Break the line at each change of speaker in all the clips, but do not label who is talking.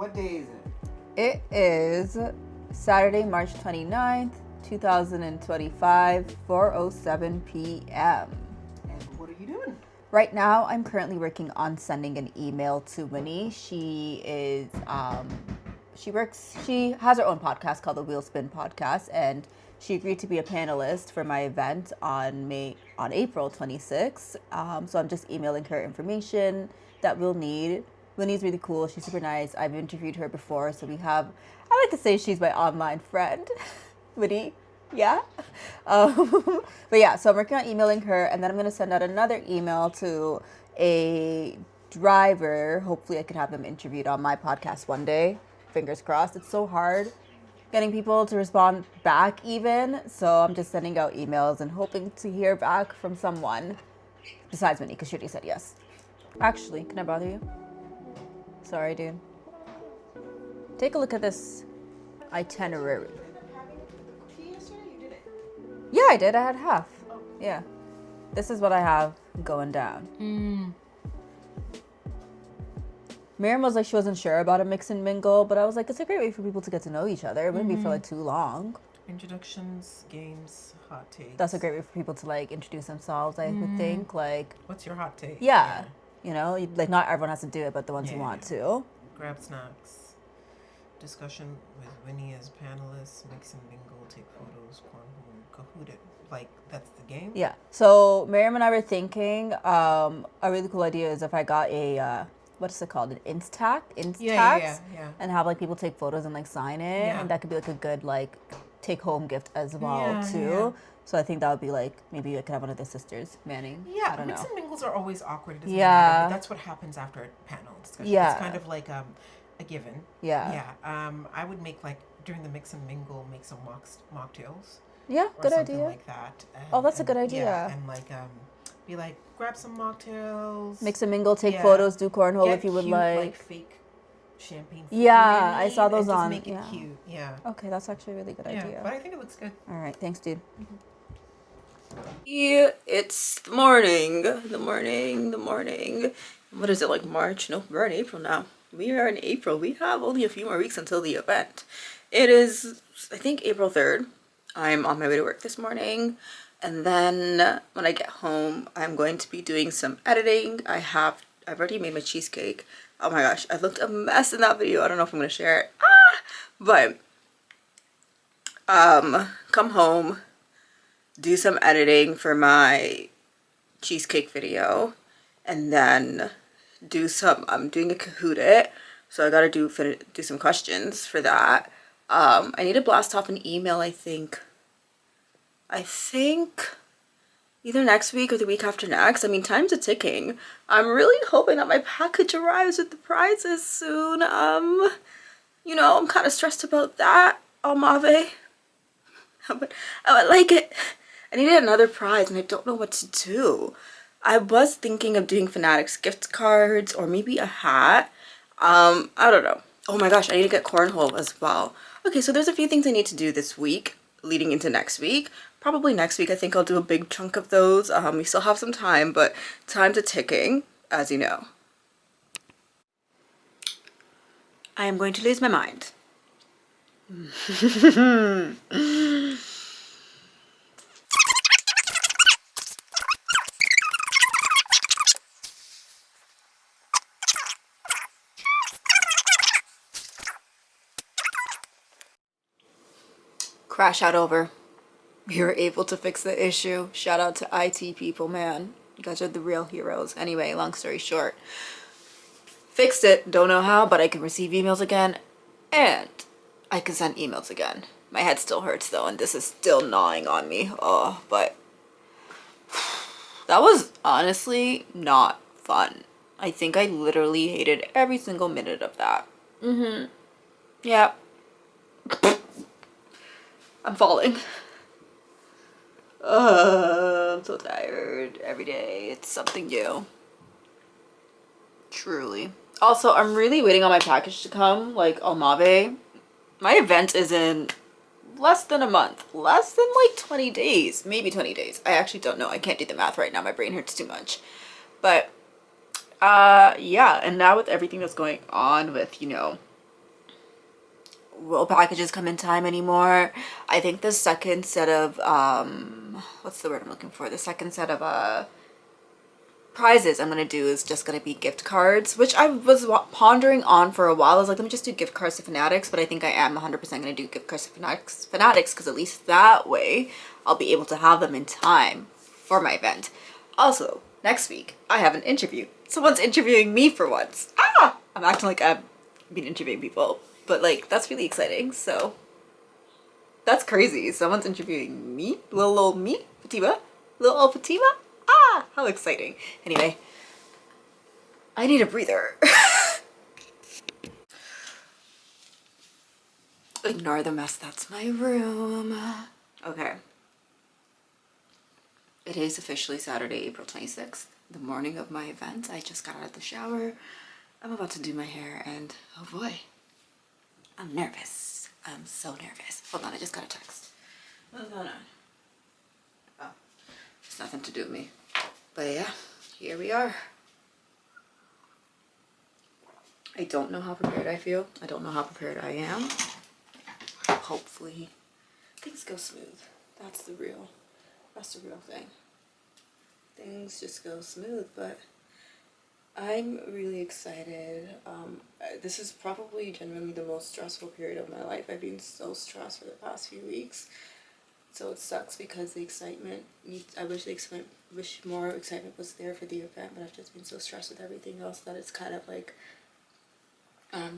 What day is it?
It is Saturday, March 29th, 2025, 4:07 p.m.
And what are you doing?
Right now, I'm currently working on sending an email to Winnie. She has her own podcast called the Wheel Spin Podcast, and she agreed to be a panelist for my event on April 26th. So I'm just emailing her information that we'll need. Winnie's really cool. She's super nice. I've interviewed her before, so I like to say she's my online friend. Winnie, yeah. But yeah, so I'm working on emailing her, and then I'm going to send out another email to a driver. Hopefully I can have them interviewed on my podcast one day. Fingers crossed. It's so hard getting people to respond back even. So I'm just sending out emails and hoping to hear back from someone besides Winnie, because she already said yes. Actually, can I bother you? Sorry, dude. Take a look at this itinerary. Yeah, I did. I had half. Oh. Yeah. This is what I have going down. Miriam was like, she wasn't sure about a mix and mingle, but I was like, it's a great way for people to get to know each other. It wouldn't be for like too long.
Introductions, games, hot takes.
That's a great way for people to like introduce themselves, I would think. Like,
what's your hot take?
Yeah. You know, like not everyone has to do it, but the ones who want to.
Grab snacks. Discussion with Winnie as panelists, mix and mingle, take photos, cornhole, Kahoot it. Like, that's the game?
Yeah. So Miriam and I were thinking, a really cool idea is if I got a, what's it called? An Instax?
Yeah.
And have like people take photos and like sign it.
Yeah.
And that could be like a good like take home gift as well too.
Yeah.
So I think that would be like, maybe I could have one of the sisters manning.
Yeah,
I don't
mix
know.
and mingles are always awkward. It doesn't
Yeah.
matter, but that's what happens after a panel discussion.
Yeah.
It's kind of like a given.
Yeah.
Yeah. I would make like, during the mix and mingle, make some mocktails.
Yeah,
Or
good
something
idea.
like that.
That's a good idea.
Yeah, and like, be like, grab some mocktails.
Mix and mingle, take photos, do cornhole
Get
if you would
cute,
like.
fake champagne.
Yeah, I saw those
and just
on.
make it
Yeah.
cute. Yeah.
Okay, that's actually a really good idea.
But I think it looks good.
All right, thanks, dude.
Yeah, it's the morning. What is it, like March? No, we're in April now. We are in April. We have only a few more weeks until the event. It is, I think, April 3rd. I'm on my way to work this morning. And then when I get home, I'm going to be doing some editing. I've already made my cheesecake. Oh my gosh, I looked a mess in that video. I don't know if I'm going to share it. But, come home, do some editing for my cheesecake video, and then I'm doing a Kahoot it, so I gotta do some questions for that. I need to blast off an email, I think either next week or the week after next. I mean, time's a ticking. I'm really hoping that my package arrives with the prizes soon. You know, I'm kind of stressed about that, Almave. But I would like it. I needed another prize and I don't know what to do. I was thinking of doing Fanatics gift cards or maybe a hat. I don't know. Oh my gosh, I need to get cornhole as well. Okay, so there's a few things I need to do this week leading into next week. Probably next week I think I'll do a big chunk of those. We still have some time, but time's a ticking, as you know. I am going to lose my mind. Crash out over. We were able to fix the issue. Shout out to IT people, man. You guys are the real heroes. Anyway, long story short. Fixed it. Don't know how, but I can receive emails again. And I can send emails again. My head still hurts though, and this is still gnawing on me. Oh, but that was honestly not fun. I think I literally hated every single minute of that. Yeah. I'm falling. I'm so tired. Every day it's something new. Truly. Also, I'm really waiting on my package to come, like Almave. My event is in less than a month. Less than like 20 days. Maybe 20 days. I actually don't know. I can't do the math right now. My brain hurts too much. But, yeah. And now with everything that's going on with, you know,
roll packages come in time anymore. I think the second set of what's the word I'm looking for? The second set of prizes I'm gonna do is just gonna be gift cards, which I was pondering on for a while. I was like, let me just do gift cards to Fanatics, but I think I am 100% gonna do gift cards to Fanatics because at least that way I'll be able to have them in time for my event. Also, next week I have an interview. Someone's interviewing me for once. I'm acting like I've been interviewing people, but like that's really exciting. So that's crazy. Someone's interviewing me, little old me, Fatima, little old Fatima. How exciting. Anyway, I need a breather. Ignore the mess, that's my room. Okay. It is officially Saturday, April 26th, the morning of my event. I just got out of the shower. I'm about to do my hair and oh boy, I'm nervous. I'm so nervous. Hold on, I just got a text. What's going on? Oh, it's nothing to do with me. But yeah, here we are. I don't know how prepared I feel. I don't know how prepared I am. Hopefully things go smooth. That's the real thing. Things just go smooth, but I'm really excited. This is probably genuinely the most stressful period of my life. I've been so stressed for the past few weeks. So it sucks because the excitement, I wish more excitement was there for the event, but I've just been so stressed with everything else that it's kind of like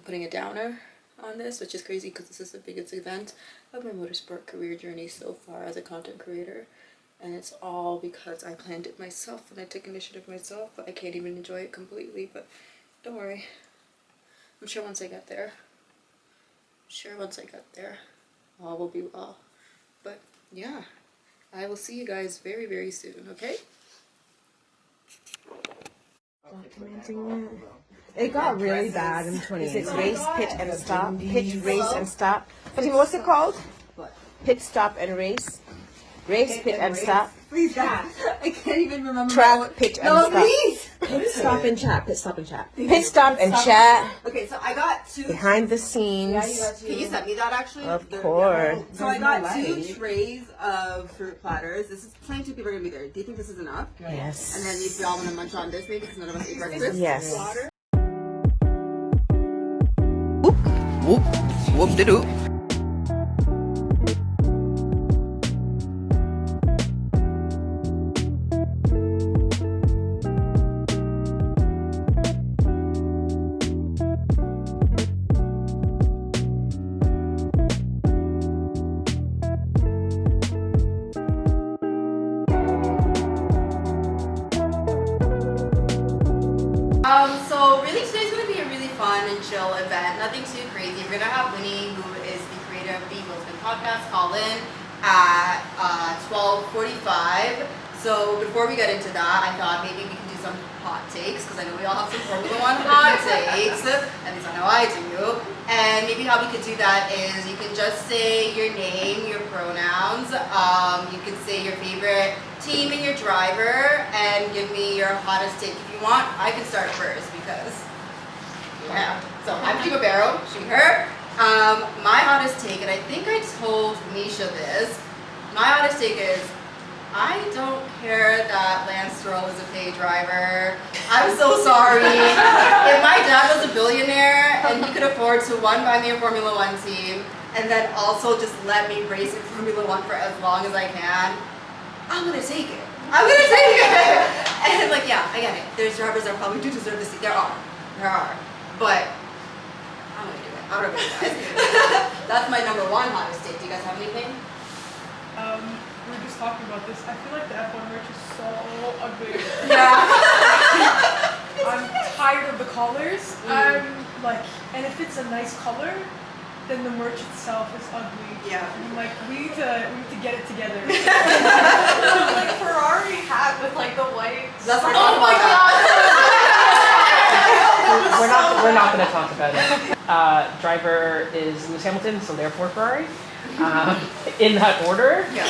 putting a downer on this, which is crazy because this is the biggest event of my motorsport career journey so far as a content creator. And it's all because I planned it myself and I took initiative myself, but I can't even enjoy it completely. But don't worry. I'm sure once I get there, all will be well. But yeah, I will see you guys very, very soon, okay?
Documenting it. It got really bad in 2018. Is it race, pit, and stop? Pit, race, and stop. Fatima, what's it called? Pit, stop, and race. Race, pit, and stop.
Please, God. I can't even remember.
Track, pit, and stop.
Please.
Pit, stop, and chat. Pit, stop, and chat. Pit, stop, and chat.
Okay, so I got two.
Behind the scenes.
Can you send me that actually?
Of course.
So I got 2 trays of fruit platters. This is plenty of people are gonna be there. Do you think this is enough?
Yes.
And then you all want to munch on this maybe because none of us ate breakfast.
Yes.
Whoop, whoop de doop.
So really today's going to be a really fun and chill event. Nothing too crazy. We're going to have Winnie, who is the creator of the Wilson podcast, call in at 12:45. So before we get into that, I thought maybe we can do some hot takes because I know we all have some Formula One hot takes. At least I know I do. And maybe how we could do that is you can just say your name, your pronouns. You can say your favorite team and your driver, and give me your hottest take if you want. I can start first because yeah. So I'm Fatima Barrow, she, her. My hottest take, and I think I told Nisha this. My hottest take is I don't care that Lance Stroll is a paid driver. I'm so sorry. If my dad was a billionaire and he could afford to buy me a Formula One team and then also just let me race in Formula One for as long as I can, I'm gonna take it. And like, yeah, I get it. There's drivers that probably do deserve this. There are. But I'm gonna do it. I'm gonna do it. That's my number 1 hottest take. Do you guys have anything?
We were just talking about this. I feel like the F1 merch is so ugly.
Yeah.
I'm tired of the colors. I'm like, and if it's a nice color, then the merch itself is ugly.
Yeah.
I'm like, we need to get it together. Like Ferrari hat with like the white.
That's like, oh my god.
We're not going to talk about it. Driver is Lewis Hamilton, so therefore Ferrari. In that order.
Yeah.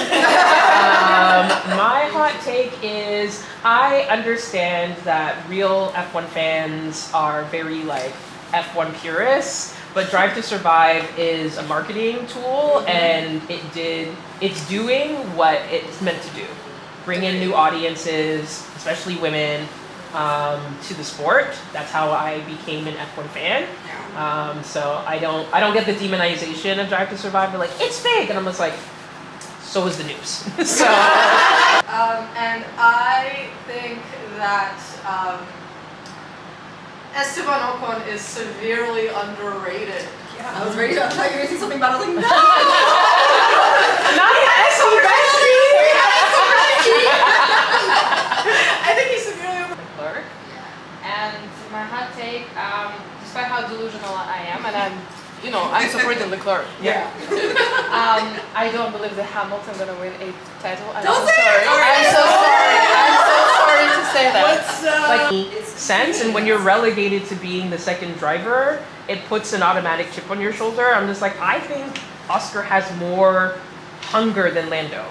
My hot take is I understand that real F1 fans are very like F1 purists,
but Drive to Survive is a marketing tool, and it's doing what it's meant to do. Bring in new audiences, especially women, to the sport. That's how I became an F1 fan. So I don't get the demonization of Drive to Survive. They're like, it's fake, and I'm just like, so is the news. So.
And I think that Esteban Ocon is severely underrated.
Yeah, I was ready to. I thought you were going to say something about it. I was like, no.
Not
I think he's severely underrated.
Leclerc. And my hot take, despite how delusional I am, and I'm supporting Leclerc.
Yeah.
I don't believe that Hamilton's gonna win a title. I'm
Don't
so
say
sorry.
it!
I'm so sorry. I'm so sorry to say that.
Like sense, and when you're relegated to being the second driver, it puts an automatic chip on your shoulder. I'm just like, I think Oscar has more hunger than Lando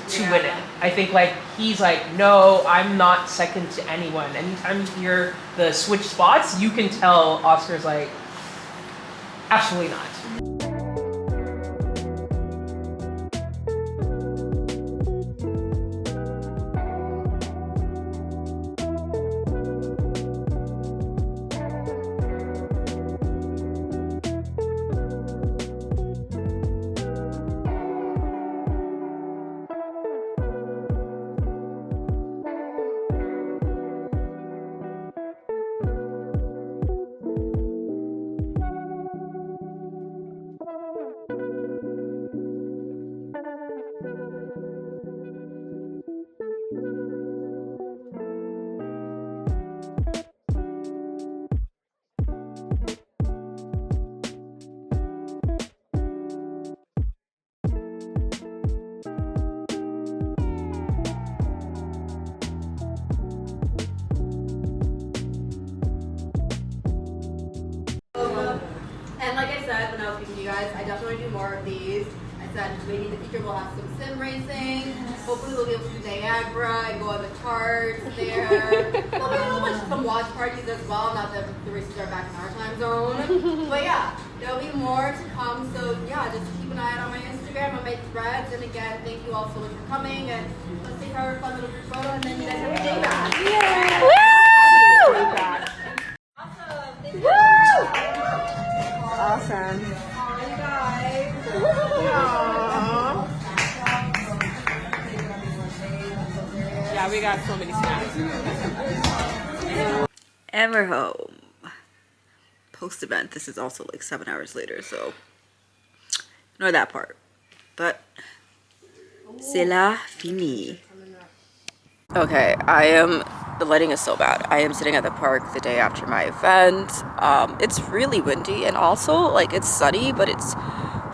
to win it. I think like he's like, no, I'm not second to anyone. Anytime you hear the switch spots, you can tell Oscar's like, absolutely not.
And like I said when I was speaking to you guys, I definitely do more of these. I said maybe in the future we'll have some sim racing. Hopefully we'll be able to do Niagara and go on the charts there. There'll be a whole bunch of some watch parties as well, not that the races are back in our time zone. But yeah, there'll be more to come. So yeah, just keep an eye out on my Instagram, on my threads. And again, thank you all so much for coming. And let's take our fun little group photo and then you guys have a day back. Awesome. Thank you.
Awesome.
Yeah, we got so many snacks.
And we're home. Post event, this is also like 7 hours later, so ignore that part. But c'est la fini. Okay, the lighting is so bad. I am sitting at the park the day after my event. It's really windy and also like it's sunny, but it's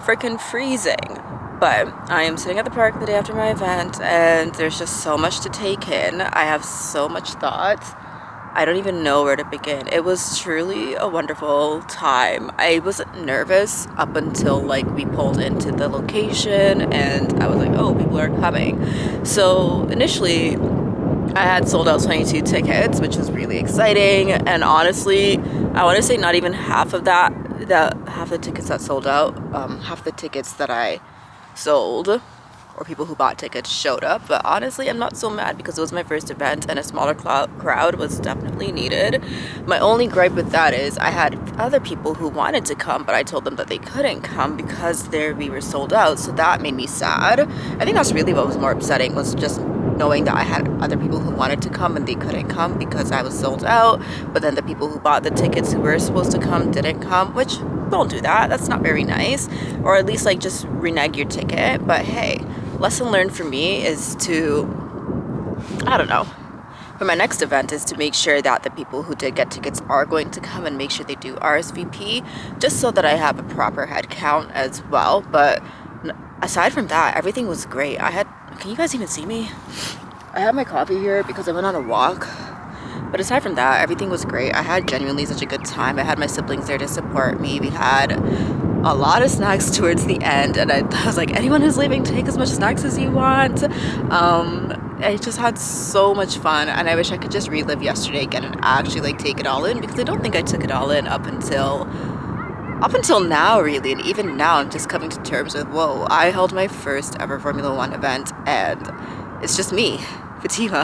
freaking freezing. But I am sitting at the park the day after my event and there's just so much to take in. I have so much thoughts. I don't even know where to begin. It was truly a wonderful time. I wasn't nervous up until like we pulled into the location and I was like, oh, people are coming. So initially I had sold out 22 tickets, which was really exciting. And honestly, I want to say not even half of that half the tickets that sold out, half the tickets that I sold or people who bought tickets showed up. But honestly, I'm not so mad because it was my first event and a smaller crowd was definitely needed. My only gripe with that is I had other people who wanted to come, but I told them that they couldn't come because we were sold out. So that made me sad. I think that's really what was more upsetting, was just knowing that I had other people who wanted to come and they couldn't come because I was sold out. But then the people who bought the tickets who were supposed to come didn't come, which don't do that. That's not very nice. Or at least like just renege your ticket. But hey, lesson learned for me is to, I don't know, for my next event is to make sure that the people who did get tickets are going to come and make sure they do RSVP, just so that I have a proper head count as well. But aside from that, everything was great. Can you guys even see me? I have my coffee here because I went on a walk. But aside from that, everything was great. I had genuinely such a good time. I had my siblings there to support me. We had a lot of snacks towards the end. And I was like, anyone who's leaving, take as much snacks as you want. I just had so much fun. And I wish I could just relive yesterday again and actually like take it all in. Because I don't think I took it all in up until up until now, really, and even now, I'm just coming to terms with, whoa, I held my first ever Formula One event, and it's just me, Fatima,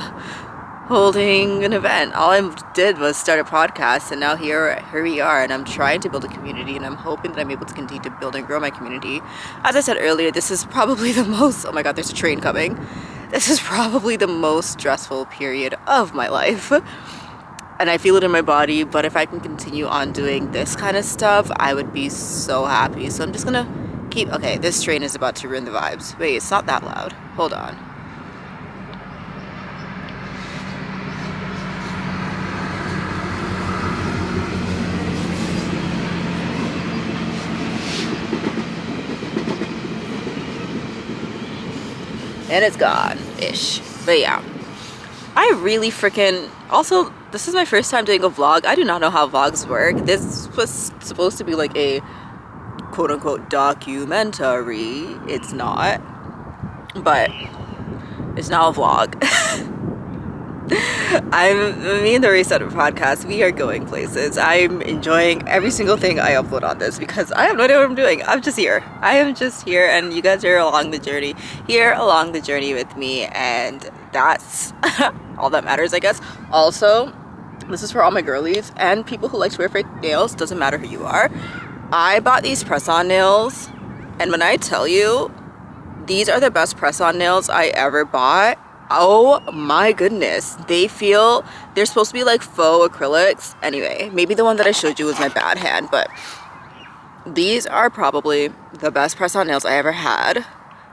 holding an event. All I did was start a podcast, and now here we are, and I'm trying to build a community, and I'm hoping that I'm able to continue to build and grow my community. As I said earlier, this is probably the most, oh my god, there's a train coming. This is probably the most stressful period of my life. And I feel it in my body, but if I can continue on doing this kind of stuff, I would be so happy. So I'm just gonna keep, okay, this train is about to ruin the vibes. Wait, it's not that loud. Hold on. And it's gone-ish. But yeah, I really freaking, also, this is my first time doing a vlog. I do not know how vlogs work. This was supposed to be like a quote-unquote documentary. It's not, but it's now a vlog. Me and the Reset podcast, we are going places. I'm enjoying every single thing I upload on this because I have no idea what I'm doing. I'm just here. I am just here, and you guys are along the journey, with me, and that's all that matters, I guess. Also, this is for all my girlies and people who like to wear fake nails. Doesn't matter who you are. I bought these press-on nails, and when I tell you, these are the best press-on nails I ever bought. Oh my goodness, they're supposed to be like faux acrylics. Anyway, maybe the one that I showed you was my bad hand, but these are probably the best press-on nails I ever had.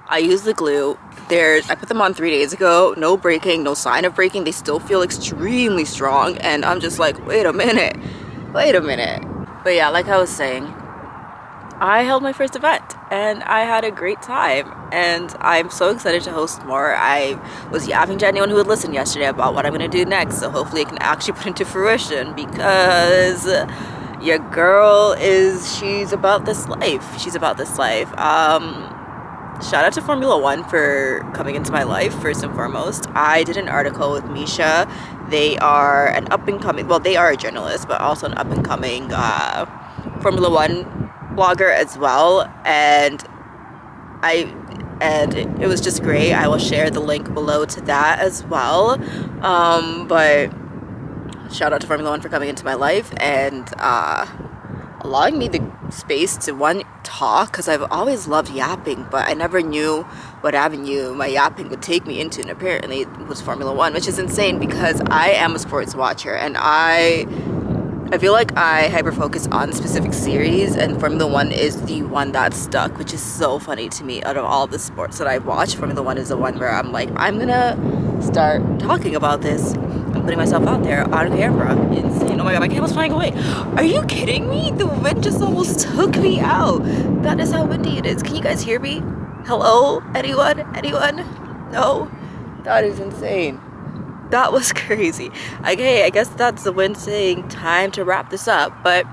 I use the glue. I put them on 3 days ago. No breaking, no sign of breaking. They still feel extremely strong, and I'm just like, wait a minute. But yeah, like I was saying, I held my first event and I had a great time, and I'm so excited to host more. I was yapping to anyone who would listen yesterday about what I'm going to do next, so hopefully it can actually put into fruition, because your girl she's about this life. Shout out to Formula One for coming into my life, first and foremost. I did an article with Misha. They are an up-and-coming, well, they are a journalist, but also an up-and-coming Formula One blogger as well, and it was just great. I will share the link below to that as well. But shout out to Formula One for coming into my life and allowing me the space to talk, because I've always loved yapping, but I never knew what avenue my yapping would take me into, and apparently it was Formula One, which is insane because I am a sports watcher, and I feel like I hyper-focus on specific series, and Formula One is the one that stuck, which is so funny to me. Out of all the sports that I watch, Formula One is the one where I'm like, I'm gonna start talking about this and putting myself out there on camera. Insane. Oh my god, my camera's flying away. Are you kidding me? The wind just almost took me out. That is how windy it is. Can you guys hear me? Hello? Anyone? No? That is insane. That was crazy. Okay, I guess that's the wind saying time to wrap this up. But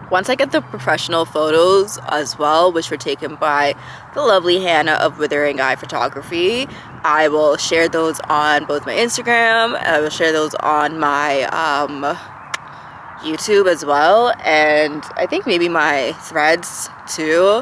once I get the professional photos as well, which were taken by the lovely Hannah of Withering Eye Photography, I will share those on both my Instagram. I will share those on my YouTube as well, and I think maybe my threads too.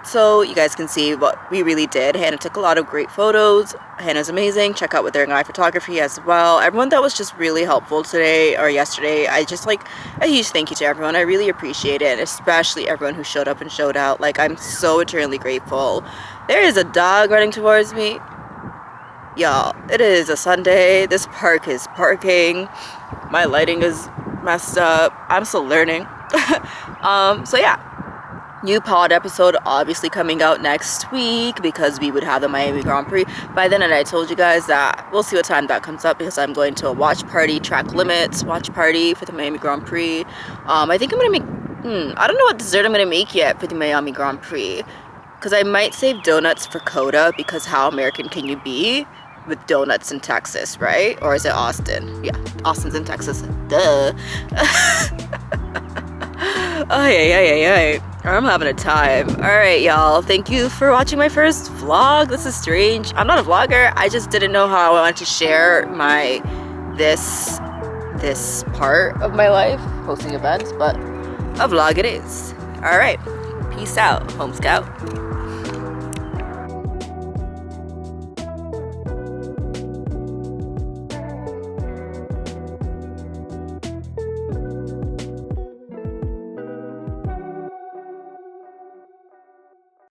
So you guys can see what we really did. Hannah took a lot of great photos. Hannah's amazing. Check out Withering Eye Photography as well. Everyone that was just really helpful today or yesterday, I just like a huge thank you to everyone. I really appreciate it, especially everyone who showed up and showed out. Like, I'm so eternally grateful. There is a dog running towards me. Y'all, it is a Sunday. This park is parking. My lighting is messed up. I'm still learning. So yeah. New pod episode obviously coming out next week because we would have the Miami Grand Prix by then, and I told you guys that we'll see what time that comes up because I'm going to a watch party, track limits watch party for the Miami Grand Prix. I think I'm gonna make I don't know what dessert I'm gonna make yet for the Miami Grand Prix, because I might save donuts for Coda, because how American can you be with donuts in Texas, right? Or is it Austin? Yeah, Austin's in Texas, duh. Oh yeah. I'm having a time. Alright, y'all. Thank you for watching my first vlog. This is strange. I'm not a vlogger. I just didn't know how I wanted to share this part of my life, hosting events, but a vlog it is. All right, peace out, Home Scout.